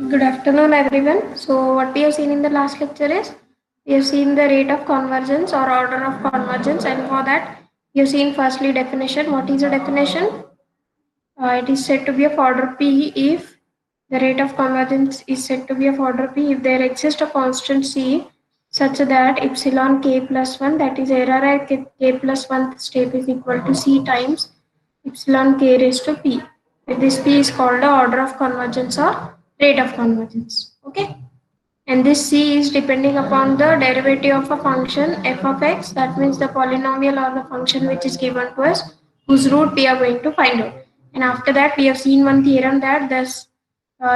Good afternoon, everyone. So, what we have seen in the last lecture is we have seen the rate of convergence or order of convergence, and for that, we have seen firstly definition. What is a definition? It is said to be of order p if the rate of convergence is said to be of order p if there exists a constant c such that epsilon k plus 1, that is error at k plus 1 step, is equal to c times epsilon k raised to p. This p is called the order of convergence or rate of convergence. Okay. And this c is depending upon the derivative of a function f of x, that means the polynomial or the function which is given to us, whose root we are going to find out. And after that, we have seen one theorem that this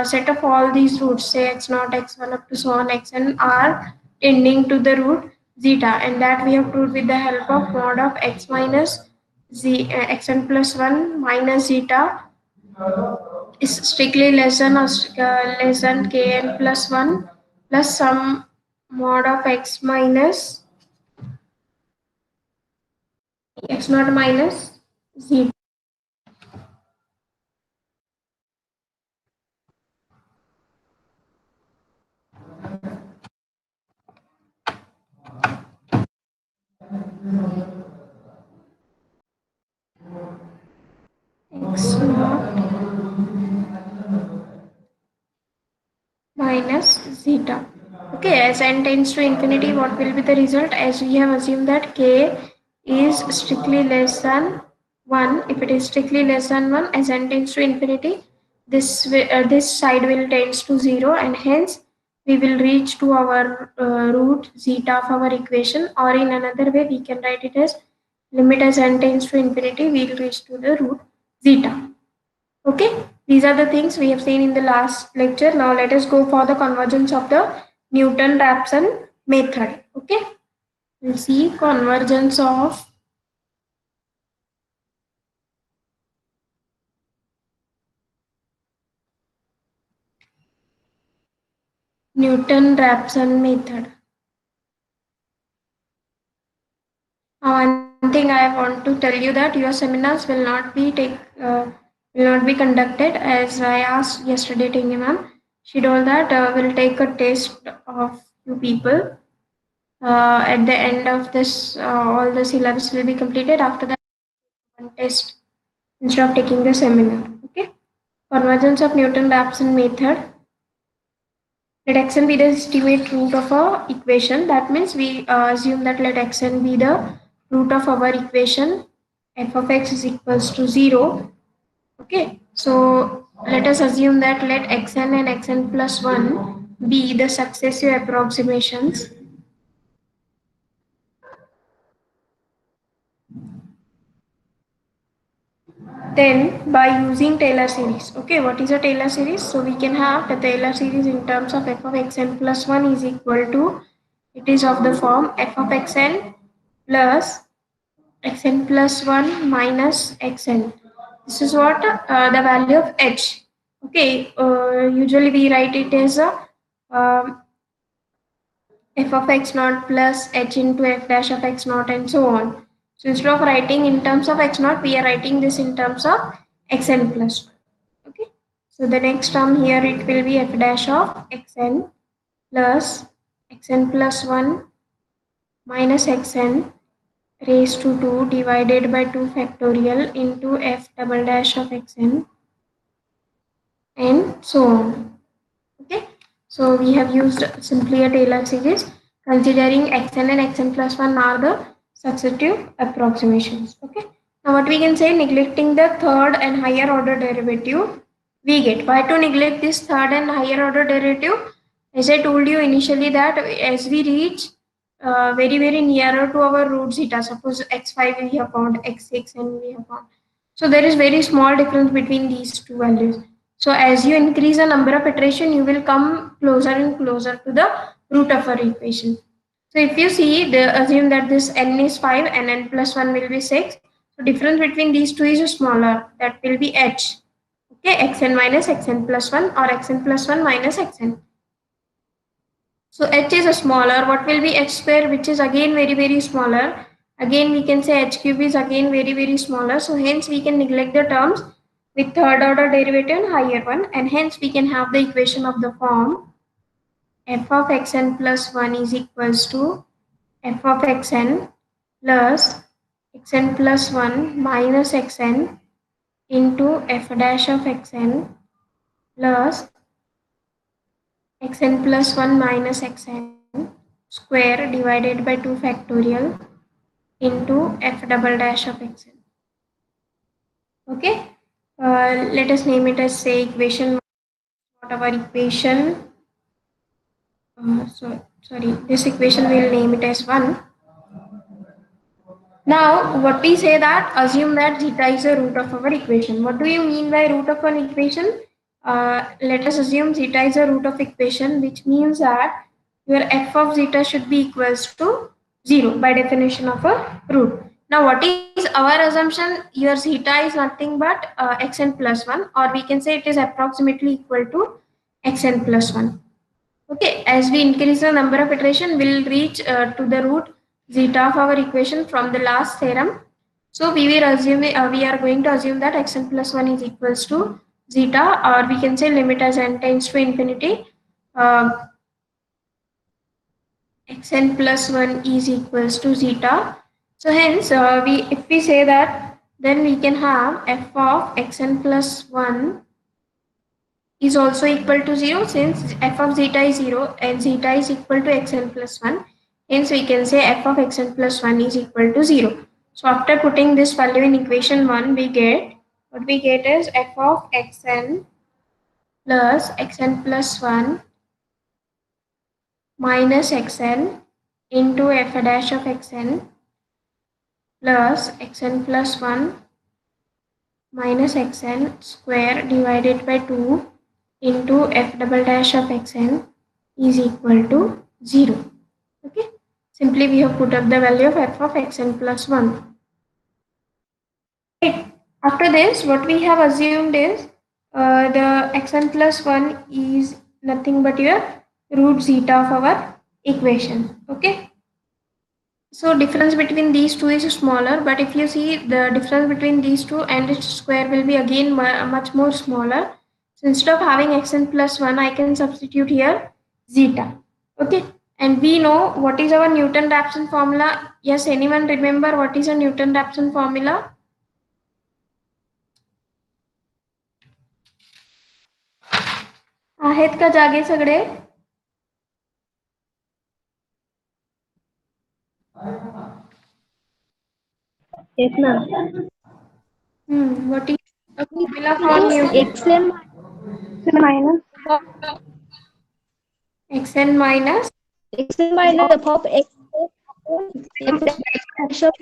set of all these roots, say x naught, x1 up to so on xn, are tending to the root zeta, and that we have proved with the help of mod of x minus xn plus 1 minus zeta is strictly less than or less than kn plus 1 plus some mod of x minus x naught minus z. X naught minus zeta. Okay, as n tends to infinity, what will be the result? As we have assumed that k is strictly less than 1, if it is strictly less than 1, as n tends to infinity, this side will tends to 0, and hence we will reach to our root zeta of our equation, or in another way we can write it as limit as n tends to infinity, we will reach to the root zeta. Okay, these are the things we have seen in the last lecture. Now let us go for the convergence of the Newton-Raphson method. Okay, we'll see convergence of Newton-Raphson method. One thing I want to tell you that your seminars will not be conducted, as I asked yesterday to ma'am. She told that we'll take a test of few people. At the end of this, all the syllabus will be completed. After that, one test instead of taking the seminar. Okay. Convergence of Newton-Raphson method. Let xn be the estimate root of a equation. That means we assume that let xn be the root of our equation f of x is equals to 0. Okay. So let us assume that let xn and xn plus 1 be the successive approximations. Then by using Taylor series. Okay, what is a Taylor series? So we can have the Taylor series in terms of f of xn plus 1 is equal to, it is of the form f of xn plus xn plus 1 minus xn. This is what the value of h. Okay, usually we write it as a f of x naught plus h into f dash of x naught and so on. So instead of writing in terms of x naught, we are writing this in terms of xn plus 1. Okay. So the next term here, it will be f dash of xn plus xn plus 1 minus xn raised to 2 divided by 2 factorial into f double dash of xn and so on. Okay, so we have used simply a Taylor series, considering xn and xn plus 1 are the successive approximations. Okay, now what we can say, neglecting the third and higher order derivative, we get, why to neglect this third and higher order derivative? As I told you initially that as we reach very nearer to our root zeta, suppose x5 we have found, x6 and we have found, so there is very small difference between these two values. So as you increase the number of iteration, you will come closer and closer to the root of our equation. So if you see, assume that this n is 5 and n plus 1 will be 6. So difference between these two is smaller, that will be h. Okay, xn minus xn plus 1 or xn plus 1 minus xn. So h is a smaller, what will be h square, which is again very smaller. Again we can say h cube is again very smaller. So hence we can neglect the terms with third order derivative and higher one, and hence we can have the equation of the form f of xn plus 1 is equals to f of xn plus xn plus 1 minus xn into f dash of xn plus xn plus 1 minus xn square divided by 2 factorial into f double dash of xn. Okay, let us name it as say equation, whatever equation, sorry, this equation we'll name it as 1. Now, what we say that assume that zeta is the root of our equation. What do you mean by root of an equation? Let us assume zeta is the root of equation, which means that your f of zeta should be equals to 0 by definition of a root. Now, what is our assumption? Your zeta is nothing but xn plus 1, or we can say it is approximately equal to xn plus 1. Okay, as we increase the number of iteration, we'll reach to the root zeta of our equation from the last theorem. So we are going to assume that xn plus 1 is equals to zeta, or we can say limit as n tends to infinity. Uh, xn plus 1 is equals to zeta. So hence, if we say that, then we can have f of xn plus 1 is also equal to 0, since f of zeta is 0 and zeta is equal to xn plus 1. Hence we can say f of xn plus 1 is equal to 0. So after putting this value in equation 1, we get, what we get is f of xn plus 1 minus xn into f dash of xn plus xn plus 1 minus xn square divided by 2 into f double dash of xn is equal to 0. Okay. Simply we have put up the value of f of xn plus 1. Right. After this, what we have assumed is the xn plus 1 is nothing but your root zeta of our equation. Okay. So difference between these two is smaller, but if you see the difference between these two and its square will be again much more smaller. So instead of having xn plus 1, I can substitute here zeta. Okay. And we know what is our Newton-Raphson formula. Yes, anyone remember what is a Newton-Raphson formula? आहेत का जागे सगळे? Yes, ma'am. What is a We formula for use Newton? xn minus Xn minus xn minus f of x f dash of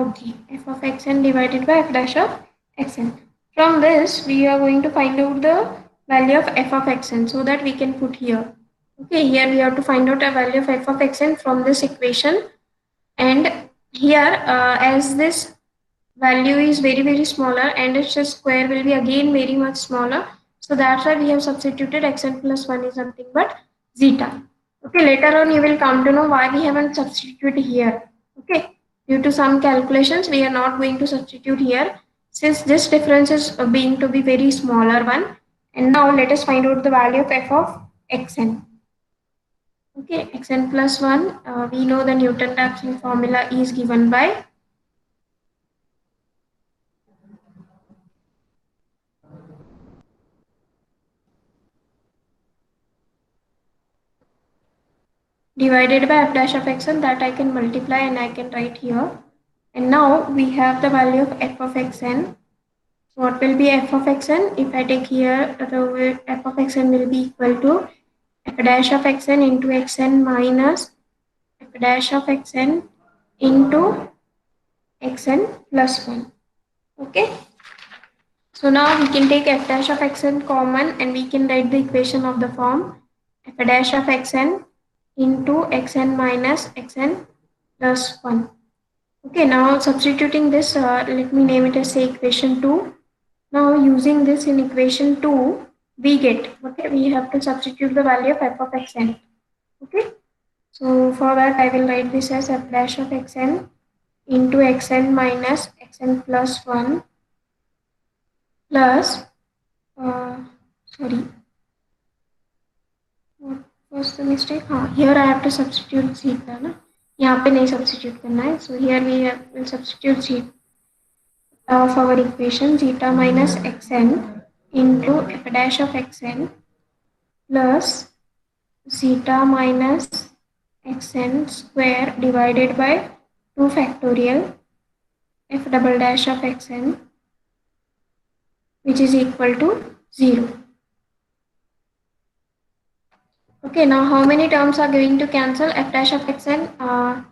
okay, f of xn divided by f dash of xn. From this, we are going to find out the value of f of xn so that we can put here. Okay, here we have to find out a value of f of xn from this equation, and here as this value is very smaller and its square will be again very much smaller, so that's why we have substituted xn plus 1 is nothing but zeta. Okay, later on you will come to know why we haven't substituted here. Okay, due to some calculations we are not going to substitute here, since this difference is being to be very smaller one. And now let us find out the value of f of xn. Okay, xn plus 1, we know the Newton-Raphson formula is given by divided by f dash of xn, that I can multiply and I can write here. And now we have the value of f of xn. So what will be f of xn? If I take here, the f of xn will be equal to f dash of xn into xn minus f dash of xn into xn plus 1. Okay. So now we can take f dash of xn common and we can write the equation of the form f dash of xn into xn minus xn plus 1. Okay, now substituting this, let me name it as say equation 2. Now using this in equation 2, we get, okay, we have to substitute the value of f of xn. Okay, so for that I will write this as f dash of xn into xn minus xn plus 1 plus sorry, what was the mistake? Here I have to substitute zeta ना, यहाँ पे नहीं substitute करना है. So here will substitute zeta of our equation, zeta minus xn into f dash of xn plus zeta minus xn square divided by 2 factorial f double dash of xn, which is equal to 0. Okay, now how many terms are going to cancel? F dash of xn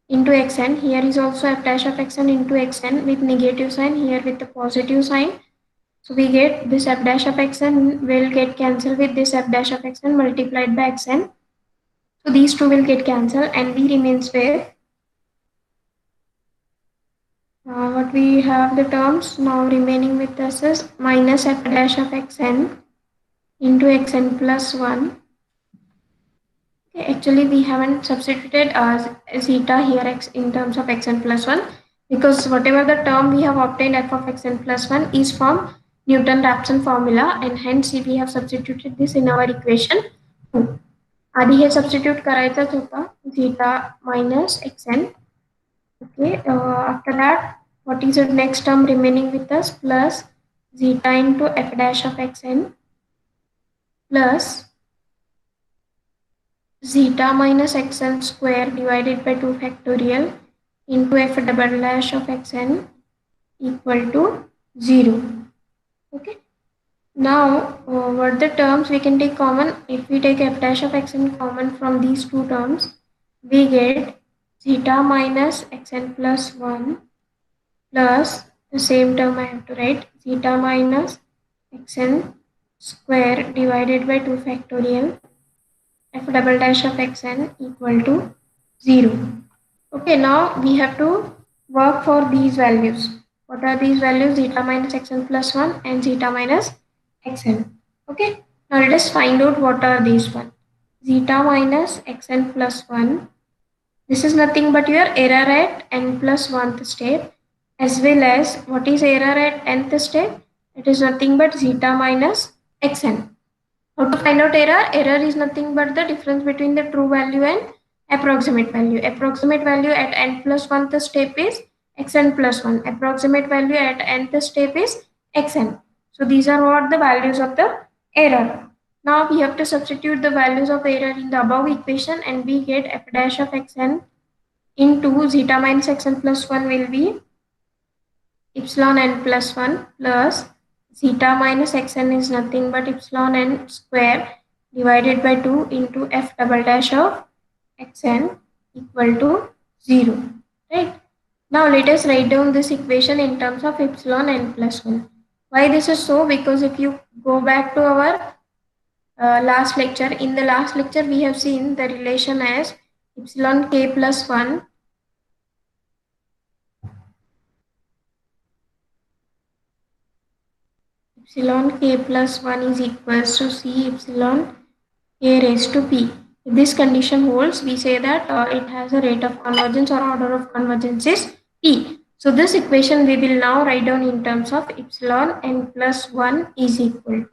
into xn. Here is also f dash of xn into xn with negative sign, here with the positive sign. So we get this f dash of xn will get cancelled with this f dash of xn multiplied by xn. So these two will get cancelled and v remains where what we have the terms now remaining with us is minus f dash of xn into xn plus 1. Okay, actually we haven't substituted zeta here x in terms of xn plus 1 because whatever the term we have obtained f of xn plus 1 is from Newton-Raphson formula and hence we have substituted this in our equation 2. आधी हे substitute करायचंच होता zeta minus xn. Okay, after that, what is the next term remaining with us? Plus zeta into f dash of xn plus zeta minus xn square divided by 2 factorial into f double dash of xn equal to 0. Okay. Now, what the terms we can take common? If we take f dash of xn common from these two terms, we get zeta minus xn plus 1 plus the same term I have to write zeta minus xn square divided by 2 factorial f double dash of xn equal to 0. Okay, now we have to work for these values. What are these values? Zeta minus xn plus 1 and zeta minus xn. Okay, now let us find out what are these one. Zeta minus xn plus 1. This is nothing but your error at n plus 1th step, as well as what is error at nth step? It is nothing but zeta minus xn. How to find out error? Error is nothing but the difference between the true value and approximate value. Approximate value at n plus 1th step is xn plus 1. Approximate value at nth step is xn. So these are what the values of the error. Now we have to substitute the values of error in the above equation and we get f dash of xn into zeta minus xn plus 1 will be epsilon n plus 1 plus zeta minus xn is nothing but epsilon n square divided by 2 into f double dash of xn equal to 0. Right? Now let us write down this equation in terms of epsilon n plus 1. Why this is so? Because if you go back to our last lecture, in the last lecture we have seen the relation as epsilon k plus 1 epsilon k plus 1 is equals to c epsilon k raised to p. If this condition holds, we say that it has a rate of convergence or order of convergence is p. So this equation we will now write down in terms of epsilon n plus 1 is equal to.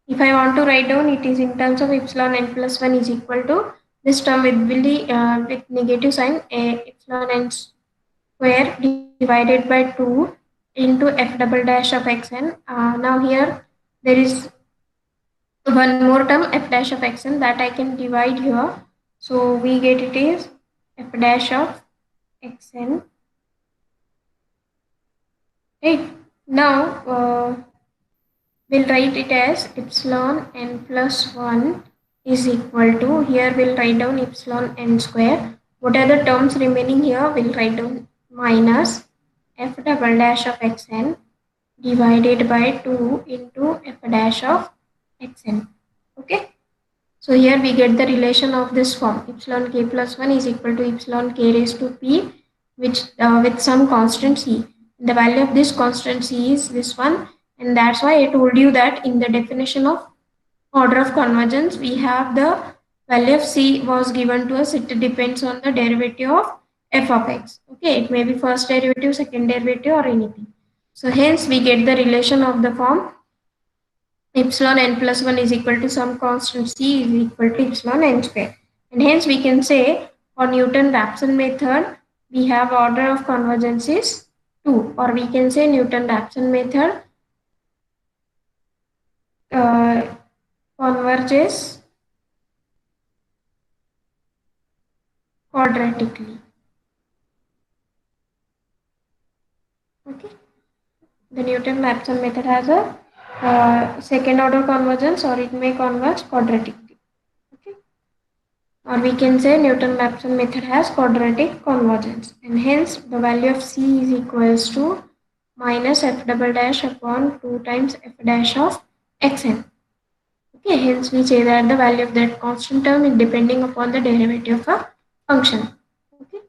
If I want to write down, it is in terms of epsilon n plus 1 is equal to this term with negative sign epsilon n square divided by 2 into f double dash of xn. Now here there is one more term f dash of xn that I can divide here. So we get it is f dash of xn. Right. Now we'll write it as epsilon n plus 1 is equal to, here we'll write down epsilon n square. What are the terms remaining here? We'll write down minus f double dash of xn divided by 2 into f dash of xn. Okay. So here we get the relation of this form. Epsilon k plus 1 is equal to epsilon k raised to p, which with some constant c. The value of this constant c is this one, and that's why I told you that in the definition of order of convergence, we have the value of c was given to us. It depends on the derivative of f of x. Okay, it may be first derivative, second derivative, or anything. So hence we get the relation of the form epsilon n plus 1 is equal to some constant c is equal to epsilon n square. And hence we can say for Newton-Raphson method, we have order of convergence is 2, or we can say Newton-Raphson method converges quadratically. Okay. The Newton-Raphson method has a second order convergence, or it may converge quadratically. Okay. Or we can say Newton-Raphson method has quadratic convergence, and hence the value of c is equals to minus f double dash upon 2 times f dash of xn. Okay, hence we say that the value of that constant term is depending upon the derivative of a function. Okay,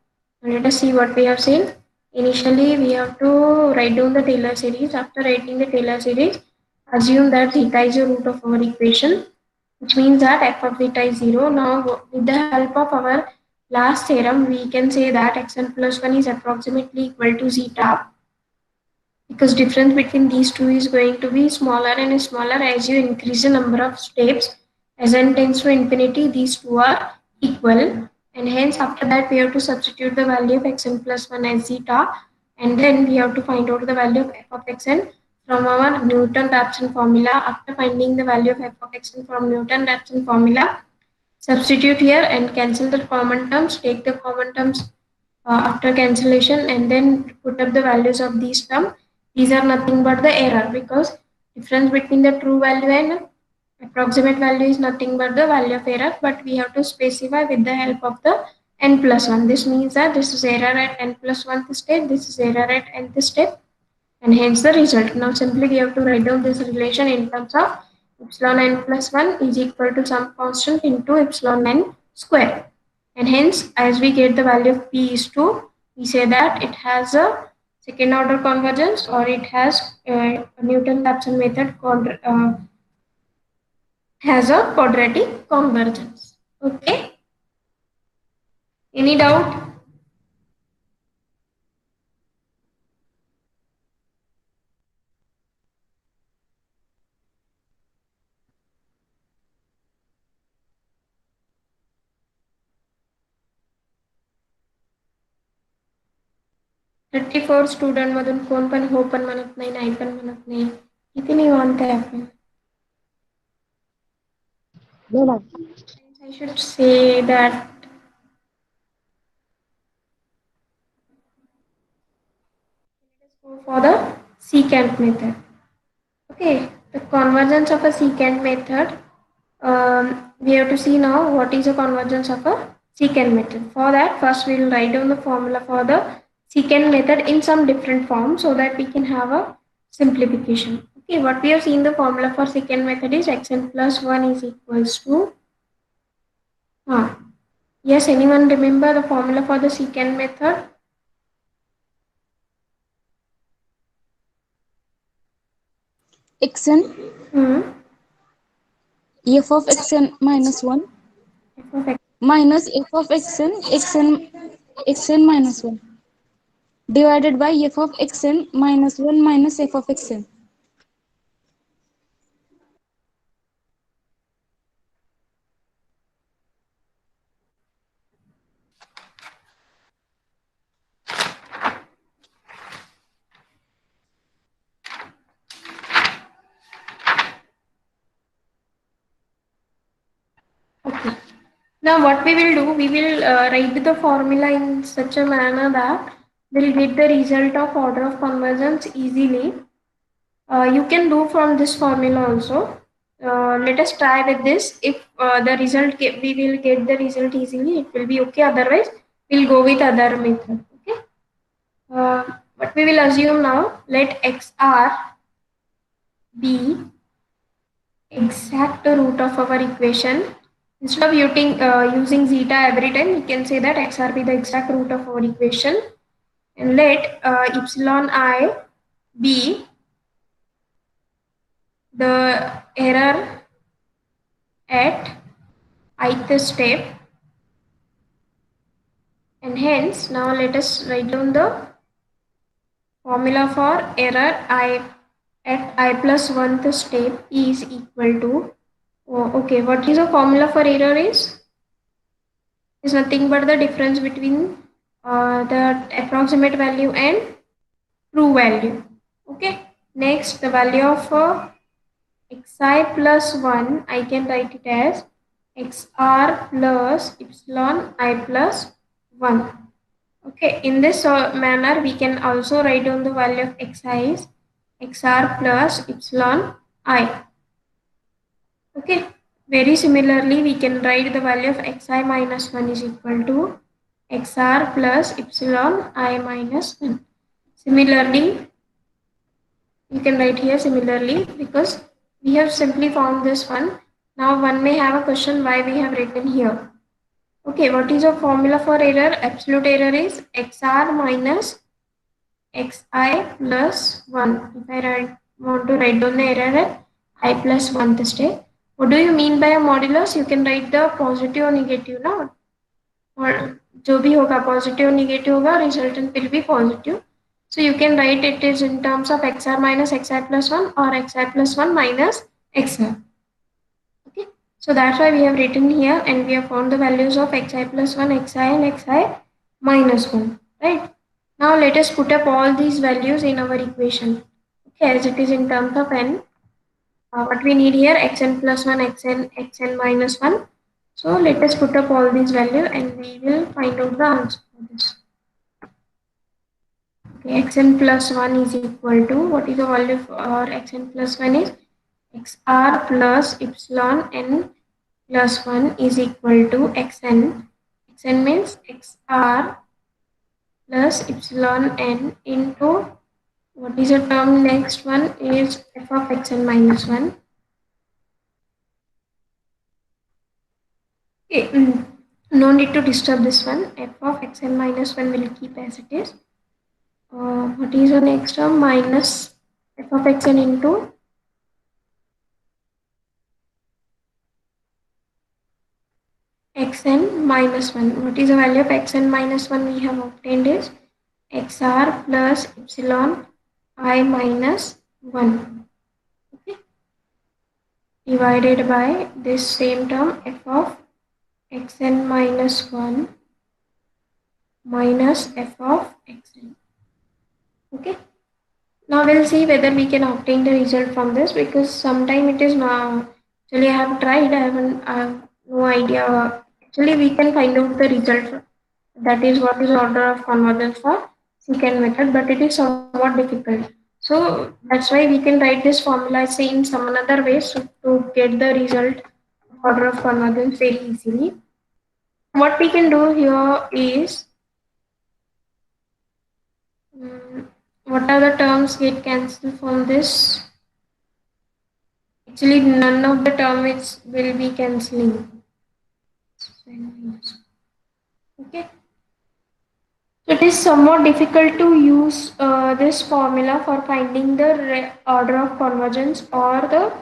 now let us see what we have seen. Initially, we have to write down the Taylor series. After writing the Taylor series, assume that theta is a root of our equation, which means that f of theta is 0. Now, with the help of our last theorem, we can say that xn plus 1 is approximately equal to zeta, because difference between these two is going to be smaller and smaller as you increase the number of steps. As n tends to infinity, these two are equal, and hence after that we have to substitute the value of xn plus 1 as zeta, and then we have to find out the value of f of xn from our Newton-Raphson formula. After finding the value of f of xn from Newton-Raphson formula, substitute here and cancel the common terms, take the common terms after cancellation, and then put up the values of these terms. These are nothing but the error, because difference between the true value and approximate value is nothing but the value of error, but we have to specify with the help of the n plus 1. This means that this is error at n plus 1th step, this is error at nth step, and hence the result. Now simply we have to write down this relation in terms of epsilon n plus 1 is equal to some constant into epsilon n square. And hence, as we get the value of p is 2, we say that it has a second order convergence, or it has Newton-Raphson method has a quadratic convergence. Okay. Any doubt? 34 student मधून कोण पण हो पण म्हणत नाही, नाही पण म्हणत नाही. किती निवांत आहे आपण. I should say that for the secant method. Okay, the convergence of a secant method. We have to see now what is the convergence of a secant method. For that, first we will write down the formula for the secant method in some different form so that we can have a simplification. Okay, what we have seen the formula for secant method is xn plus 1 is equals to. Yes, anyone remember the formula for the secant method? xn f of xn minus 1 F of x. minus f of xn minus 1 divided by f of xn minus 1 minus f of xn. Okay. Now what we will do, we will write the formula in such a manner that we'll get the result of order of convergence easily. You can do from this formula also. Let us try with this. If the result we will get the result easily, it will be okay. Otherwise, we'll go with other method. Okay. But we will assume now. Let xr be exact root of our equation. Instead of using zeta every time, we can say that xr be the exact root of our equation, and let epsilon I be the error at ith step, and hence now let us write down the formula for error I at I plus 1th step is equal to, oh, okay, what is the formula for error is nothing but the difference between the approximate value and true value. Okay, next the value of xi plus 1, I can write it as xr plus epsilon I plus 1. Okay, in this manner, we can also write down the value of xi is xr plus epsilon I. Okay, very similarly, we can write the value of xi minus 1 is equal to xr plus epsilon I minus 1. Similarly, you can write here similarly because we have simply found this one. Now, one may have a question why we have written here. Okay, what is the formula for error? Absolute error is xr minus xi plus 1. If I want to write down the error at I plus 1th step. What do you mean by a modulus? You can write the positive or negative ना, और जो भी होगा positive or negative होगा resultant will be positive. So you can write it is in terms of xr minus xi plus 1 or xi plus 1 minus xr. Okay. So that's why we have written here and we have found the values of xi plus 1, xi and xi minus 1. Right. Now let us put up all these values in our equation. Okay, as it is in terms of n. What we need here xn plus 1, xn minus 1. So let us put up all these values and we will find out the answer for this. Okay, xn plus 1 is equal to, what is the value for xn plus 1 is xr plus epsilon n plus 1 is equal to xn. Xn means xr plus epsilon n into, what is the term next one is f of xn minus 1. Okay, no need to disturb this one. F of xn minus 1 will keep as it is. What is the next term? Minus f of xn into xn minus 1. What is the value of xn minus 1 we have obtained is xr plus epsilon I minus 1. Okay. Divided by this same term f of xn minus 1 minus f of xn. Okay. Now we'll see whether we can obtain the result from this because sometime it is now. Actually, I have tried. I have no idea. Actually, we can find out the result. That is what is order of convergence for secant method, but it is somewhat difficult. So that's why we can write this formula say in some another way so to get the result order of convergence very easily. What we can do here is what are the terms get cancelled from this? Actually, none of the terms will be cancelling. Okay. So it is somewhat difficult to use this formula for finding the order of convergence or the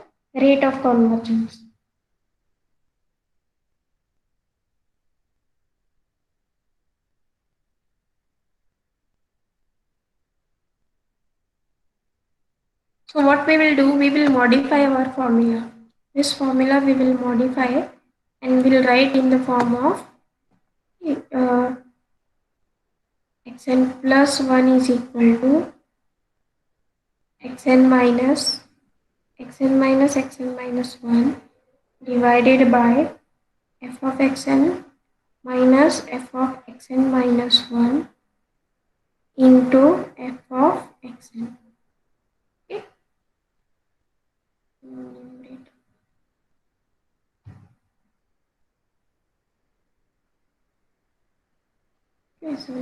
rate of convergence. So what we will do, we will modify our formula. This formula we will modify and we'll write in the form of uh, xn plus 1 is equal to xn minus 1 divided by f of xn minus f of xn minus 1 into f of xn. Okay. Okay, so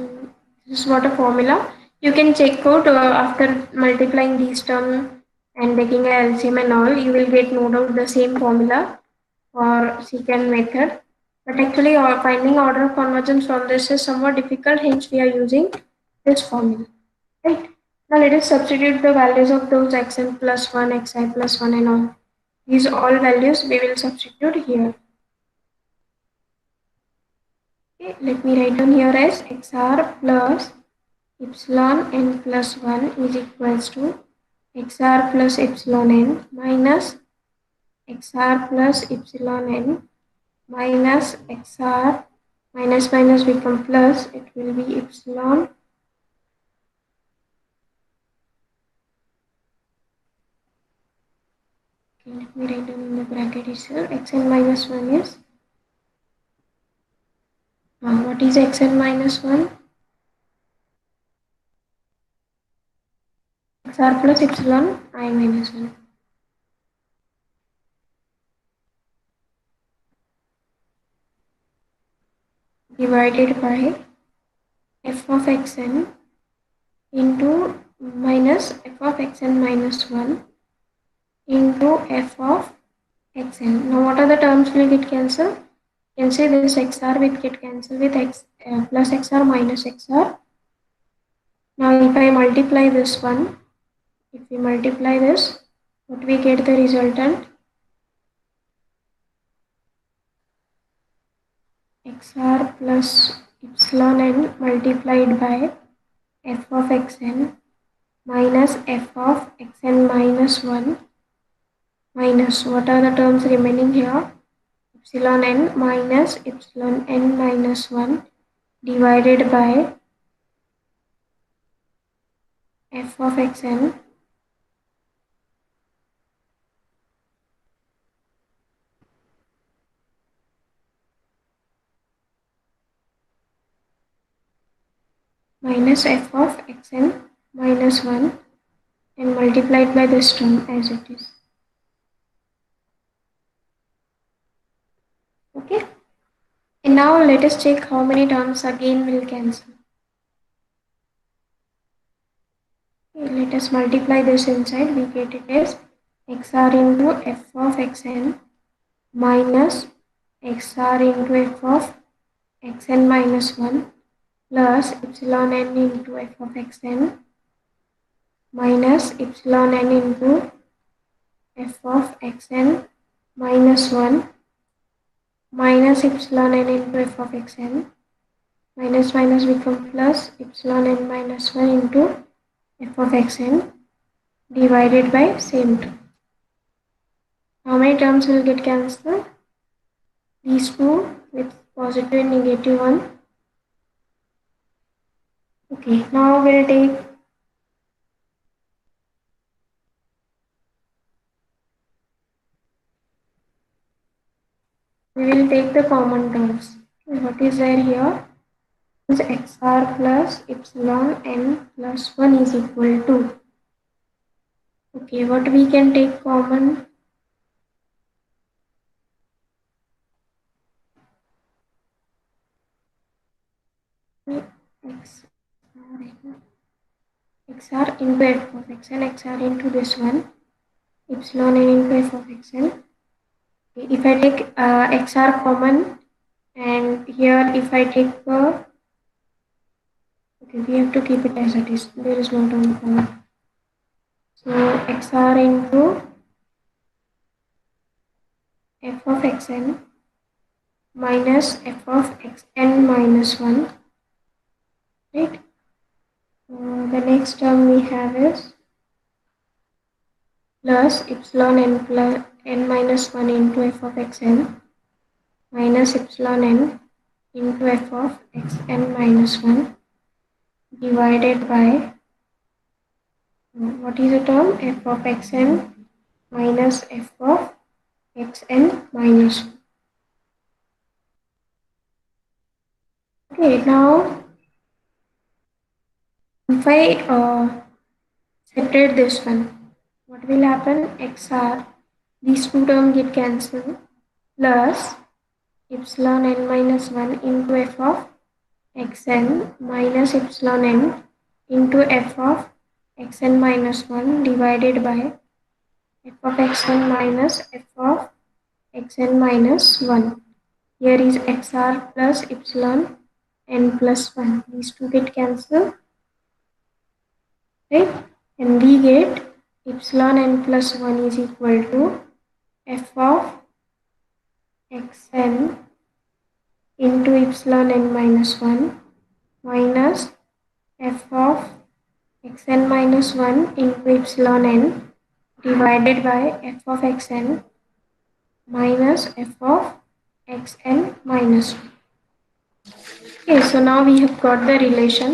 this is what a formula. You can check out after multiplying these terms and taking a LCM and all, you will get no doubt the same formula for secant method. But actually, finding order of convergence from this is somewhat difficult. Hence, we are using this formula. Right. Now let us substitute the values of those xn plus 1, xi plus 1 and all. These all values we will substitute here. Okay, let me write down here as xr plus epsilon n plus 1 is equals to xr plus epsilon n minus xr plus epsilon n minus xr minus minus become plus, it will be epsilon let me write down in the bracket itself. Xn minus 1 is what is xn minus 1? Xr plus epsilon I minus 1 divided by f of xn into minus f of xn minus 1 into f of xn. Now what are the terms will get cancelled? You can say this xr will get cancelled with x plus xr minus xr. Now if I multiply this one, if we multiply this, what we get the resultant? Xr plus epsilon n multiplied by f of xn minus f of xn minus 1 minus what are the terms remaining here? Epsilon n minus epsilon n minus 1 divided by f of xn minus f of xn minus 1 and multiplied by this term as it is. Okay. And now let us check how many terms again will cancel. Okay, let us multiply this inside. We get it as xr into f of xn minus xr into f of xn minus 1 plus epsilon n into f of xn minus epsilon n into f of xn minus 1 minus epsilon n into f of xn minus minus become plus epsilon n minus 1 into f of xn divided by same term. How many terms will get cancelled? These two with positive and negative one. Okay, now we'll take the common terms. Okay, what is there here? Xr plus epsilon n plus 1 is equal to. Okay, what we can take common? xr into f of xn, xr into this one, epsilon n into f of xn. Okay, if I take xr common, and here if I take okay, we have to keep it as it is. There is no term common. So xr into f of xn minus f of xn minus 1, right? The next term we have is plus epsilon n plus n minus 1 into f of xn minus epsilon n into f of xn minus 1 divided by what is the term? F of xn minus f of xn minus 1. Okay, now if I separate this one, what will happen? xr, these two terms get cancelled, plus epsilon n minus 1 into f of xn minus epsilon n into f of xn minus 1 divided by f of xn minus f of xn minus 1. Here is xr plus epsilon n plus 1. These two get cancelled, right? And we get epsilon n plus 1 is equal to f of xn into epsilon n minus 1 minus f of xn minus 1 into epsilon n divided by f of xn minus f of xn minus 1. Okay, so now we have got the relation,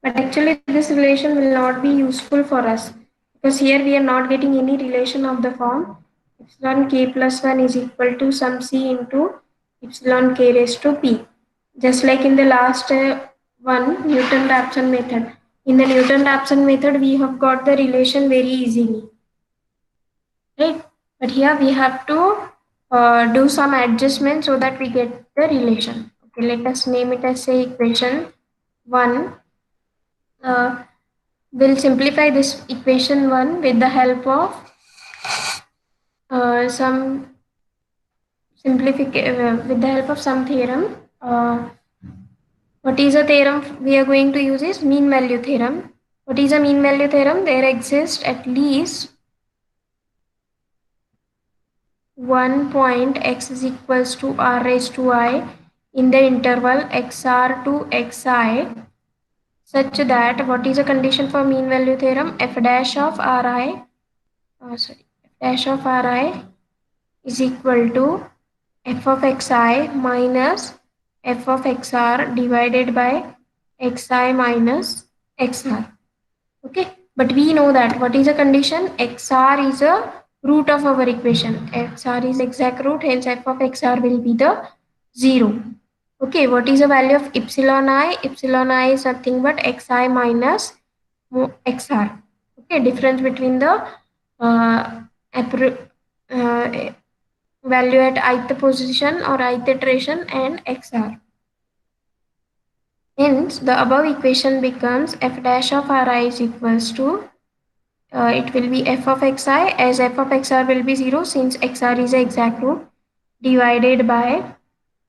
but actually this relation will not be useful for us because here we are not getting any relation of the form epsilon k plus 1 is equal to some c into epsilon k raised to p. Just like in the last one, Newton-Raphson method. In the Newton-Raphson method, we have got the relation very easily, right? But here we have to do some adjustment so that we get the relation. Okay, let us name it as say equation 1. We'll simplify this equation 1 with the help of some with the help of some theorem. What is a theorem we are going to use is mean value theorem. What is a mean value theorem? There exists at least one point x is equals to r raised to I in the interval xr to xi such that what is a condition for mean value theorem? F dash of ri f dash of ri is equal to f of xi minus f of xr divided by xi minus xr. Okay, but we know that what is a condition? XR is a root of our equation. XR is exact root, hence f of XR will be the 0. Okay, what is the value of epsilon I? Epsilon I is nothing but xi minus xr. Okay, difference between the uh, uh, value at ith position or ith iteration and xr. Hence, the above equation becomes f dash of ri is equals to it will be f of xi as f of xr will be 0 since xr is the exact root divided by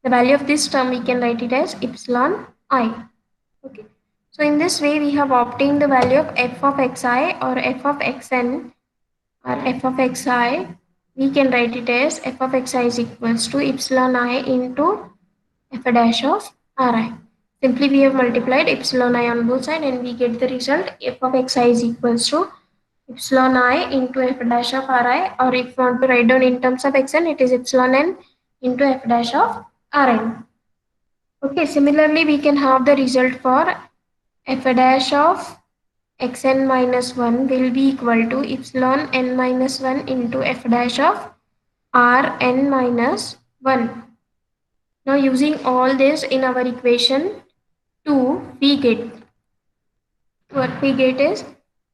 the value of this term we can write it as epsilon I. Okay. So in this way we have obtained the value of f of xi or f of xn or f of xi. We can write it as f of xi is equals to epsilon I into f dash of ri. Simply we have multiplied epsilon I on both sides and we get the result f of xi is equals to epsilon I into f dash of ri, or if you want to write down in terms of xn, it is epsilon n into f dash of rn. Okay, similarly we can have the result for f dash of xn minus 1 will be equal to epsilon n minus 1 into f dash of rn minus 1. Now using all this in our equation 2, we get what we get is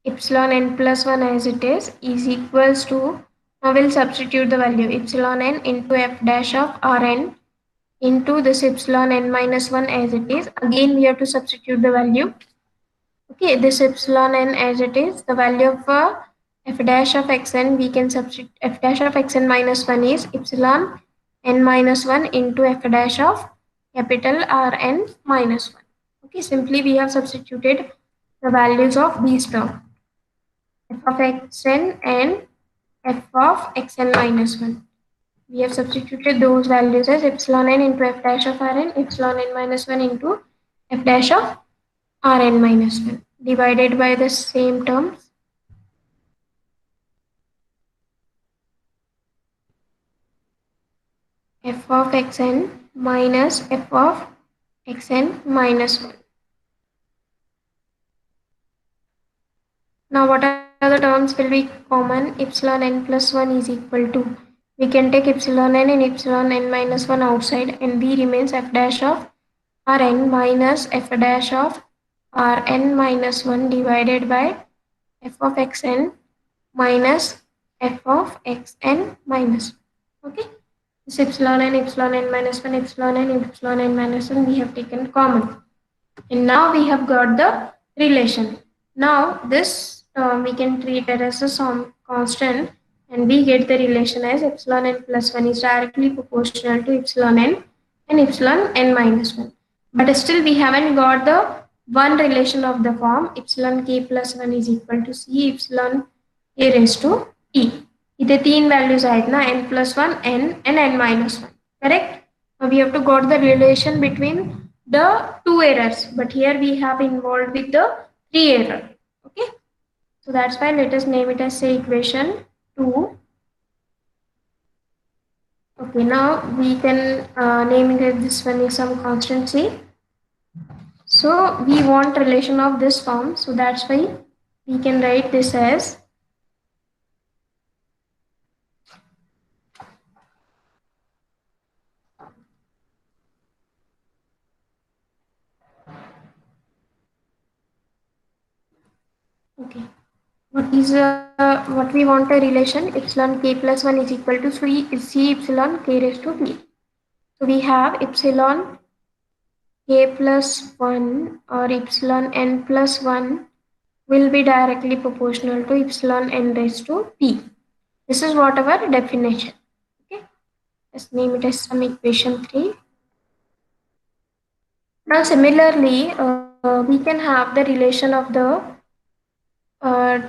epsilon n plus 1 as it is equals to, now we'll substitute the value epsilon n into f dash of rn into this epsilon n minus 1 as it is. Again we have to substitute the value. Okay, this epsilon n as it is, the value of f dash of xn we can substitute f dash of xn minus 1 is epsilon n minus 1 into f dash of capital Rn minus 1. Okay, simply we have substituted the values of these terms f of xn and f of xn minus 1. We have substituted those values as epsilon n into f dash of Rn, epsilon n minus 1 into f dash of Rn minus 1 divided by the same terms f of xn minus f of xn minus 1. Now what are the terms will be common? Epsilon n plus 1 is equal to, we can take epsilon n and epsilon n minus 1 outside and b remains f dash of Rn minus f dash of Rn minus 1 divided by f of xn minus f of xn minus 1. Okay. This epsilon n minus 1, epsilon n minus 1 we have taken common. And now we have got the relation. Now this term we can treat it as a constant and we get the relation as epsilon n plus 1 is directly proportional to epsilon n and epsilon n minus 1. But still we haven't got the one relation of the form epsilon k plus 1 is equal to c epsilon k raised to t. इथे तीन values आहेत ना n plus 1 n and n minus 1. Correct? Now we have to got the relation between the two errors, but here we have involved with the 3 error. Okay, so that's why let us name it as say equation 2. Okay, now we can name it as this one is some constant c. So we want relation of this form, so that's why we can write this as okay. What we want a relation epsilon k plus 1 is equal to 3 c epsilon k raised to p. So we have epsilon k plus 1 or epsilon n plus 1 will be directly proportional to epsilon n raised to p. This is what our definition. Okay, let's name it as some equation 3. Now similarly, we can have the relation of the uh,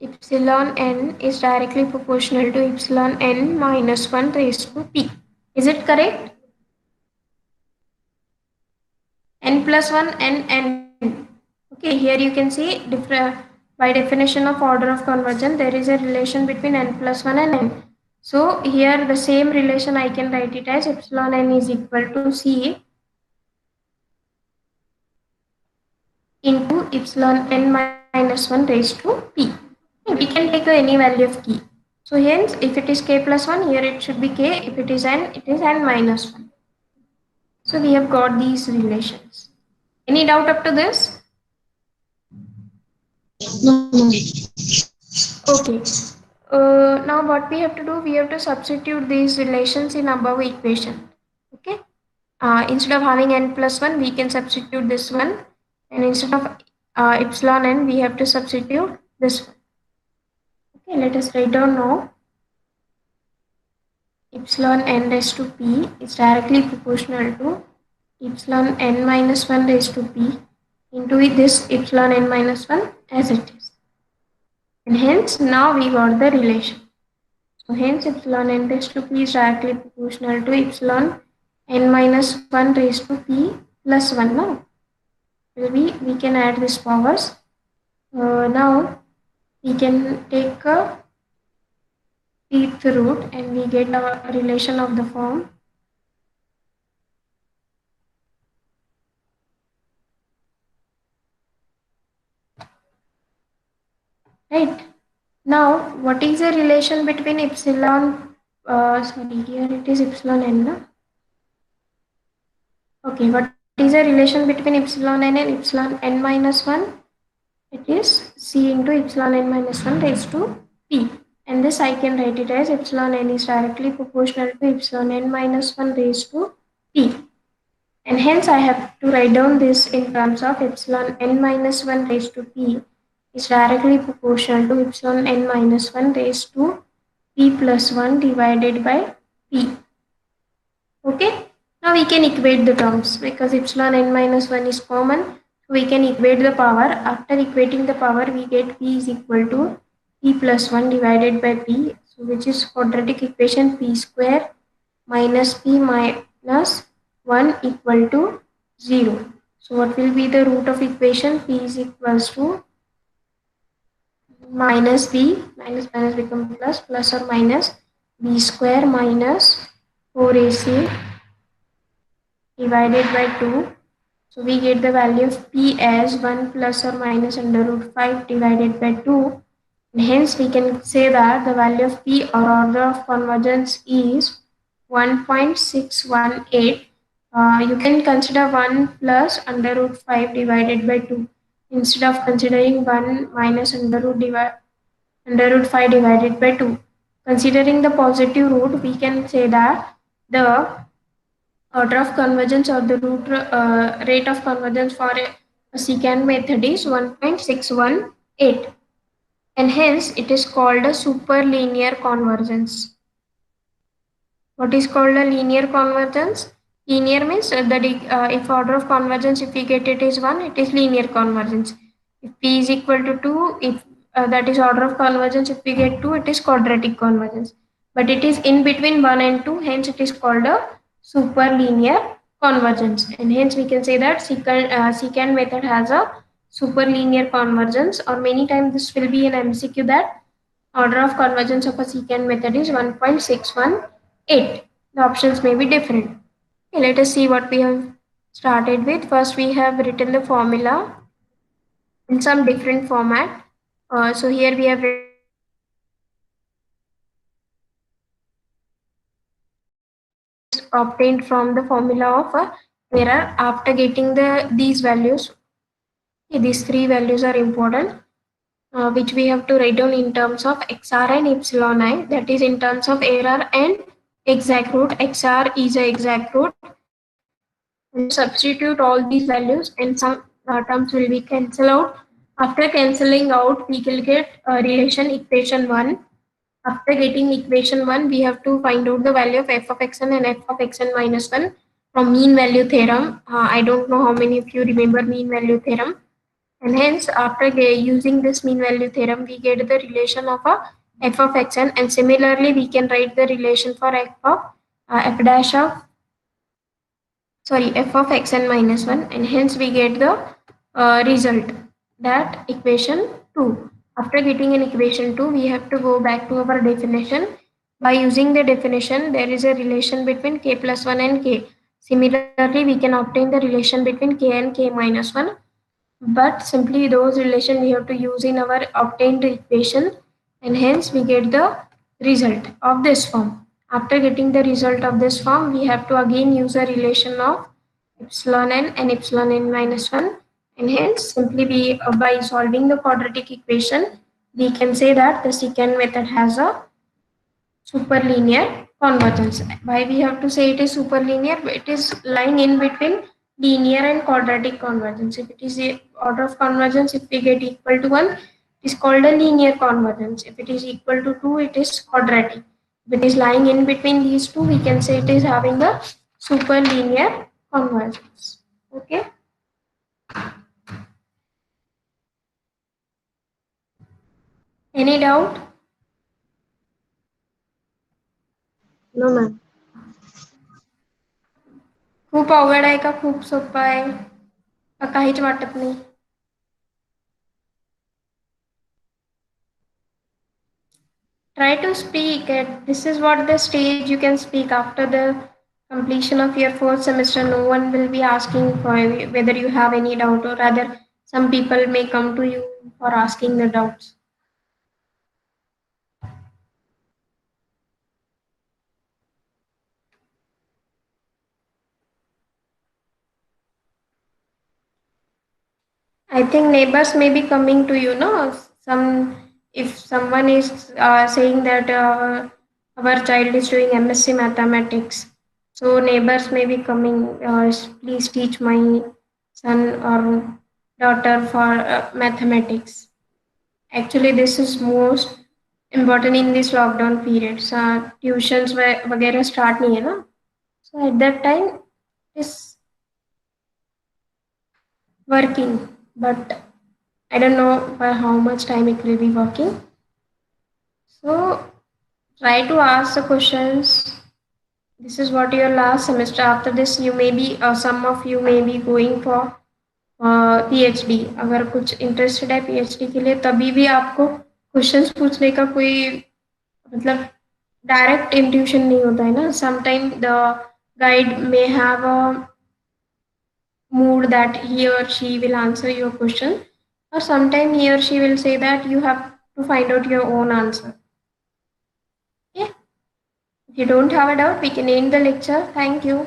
epsilon n is directly proportional to epsilon n minus 1 raised to p. Is it correct? N plus 1 n n. Okay, here you can see by definition of order of convergence there is a relation between n plus 1 and n. So here the same relation I can write it as epsilon n is equal to c into epsilon n minus 1 raised to p. We can take any value of k. So hence if it is k plus 1 here it should be k, if it is n it is n minus 1. So we have got these relations. Any doubt up to this? Okay. Now what we have to do, we have to substitute these relations in above equation. Okay. Instead of having n plus 1, we can substitute this one. And instead of epsilon n, we have to substitute this one. Okay, let us write down now. Epsilon n raised to p is directly proportional to epsilon n minus 1 raised to p into this epsilon n minus 1 as it is. And hence now we got the relation. So hence epsilon n raised to p is directly proportional to epsilon n minus 1 raised to p plus 1 now. We can add these powers. Now we can take a pth root and we get a relation of the form right. Now what is the relation between epsilon sorry here it is epsilon n no? Okay, what is the relation between epsilon n and epsilon n minus 1? It is c into epsilon n minus 1 raised to p. And this I can write it as epsilon n is directly proportional to epsilon n minus 1 raised to p. And hence I have to write down this in terms of epsilon n minus 1 raised to p is directly proportional to epsilon n minus 1 raised to p plus 1 divided by p. Okay, now we can equate the terms because epsilon n minus 1 is common. So we can equate the power. After equating the power, we get p is equal to p plus 1 divided by p, so which is quadratic equation p square minus p minus 1 equal to 0. So what will be the root of equation? P is equals to minus b, minus minus become plus, plus or minus b square minus 4ac divided by 2. So we get the value of p as 1 plus or minus under root 5 divided by 2. And hence we can say that the value of p or order of convergence is 1.618. You can consider 1 plus under root 5 divided by 2 instead of considering 1 minus under root 5 divided by 2. Considering the positive root, we can say that the order of convergence or the rate of convergence for a secant method is 1.618, and hence it is called a superlinear convergence. What is called a linear convergence? Linear means if order of convergence, if we get it is 1, it is linear convergence. If p is equal to 2, if that is order of convergence, if we get 2, it is quadratic convergence. But it is in between 1 and 2, hence it is called a superlinear convergence. And hence we can say that secant method has a superlinear convergence, or many times this will be an MCQ that order of convergence of a secant method is 1.618. The options may be different. Okay, let us see what we have started with. First, we have written the formula in some different format. So here we have written the formula of is obtained from the formula of error after getting these values. Okay, these three values are important, which we have to write down in terms of XR and epsilon I, that is in terms of error and exact root. XR is a exact root, and we substitute all these values and some terms will be cancelled out. After cancelling out, we will get relation equation 1. After getting equation 1, we have to find out the value of f of xn and f of xn minus 1 from mean value theorem. I don't know how many of you remember mean value theorem. And hence, after using this mean value theorem, we get the relation of a f of xn, and similarly, we can write the relation for f of f dash of f of xn minus 1, and hence we get the result, that equation 2. After getting an equation 2, we have to go back to our definition. By using the definition, there is a relation between k plus 1 and k. Similarly, we can obtain the relation between k and k minus 1, but simply those relation we have to use in our obtained equation, and hence we get the result of this form. After getting the result of this form, we have to again use a relation of epsilon n and epsilon n minus 1, and hence simply we by solving the quadratic equation, we can say that the secant method has a superlinear convergence. Why we have to say it is superlinear? It is lying in between linear and quadratic convergence. If it is a order of convergence, if we get equal to 1, it is called a linear convergence. If it is equal to 2, it is quadratic. If it is lying in between these two, we can say it is having a superlinear convergence. Okay. Any doubt? No, ma'am. खूप अवघड आहे का खूप सोपं आहे का काहीच वाटत नाही? Try to speak at this is what the stage you can speak after the completion of your fourth semester. No one will be asking for whether you have any doubt, or rather some people may come to you for asking the doubts. I think neighbors may be coming to you, no? Some if someone is saying that our child is doing MSc mathematics, so neighbors may be coming. Please teach my son or daughter for mathematics. Actually, this is most important in this lockdown period. Tuitions वगैरह start नहीं है ना? So at that time, it's working, but I don't know for how much time it will be working. So try to ask the questions. This is what your last semester. After this, you may be, some of you may be going for PhD. अगर कुछ interested है PhD के लिए, तभी भी आपको questions पूछने का कोई मतलब डायरेक्ट इंट्यूशन नहीं होता है ना. Sometimes the guide may have a mood that he or she will answer your question, or sometime he or she will say that you have to find out your own answer. Okay. If you don't have a doubt, we can end the lecture. Thank you.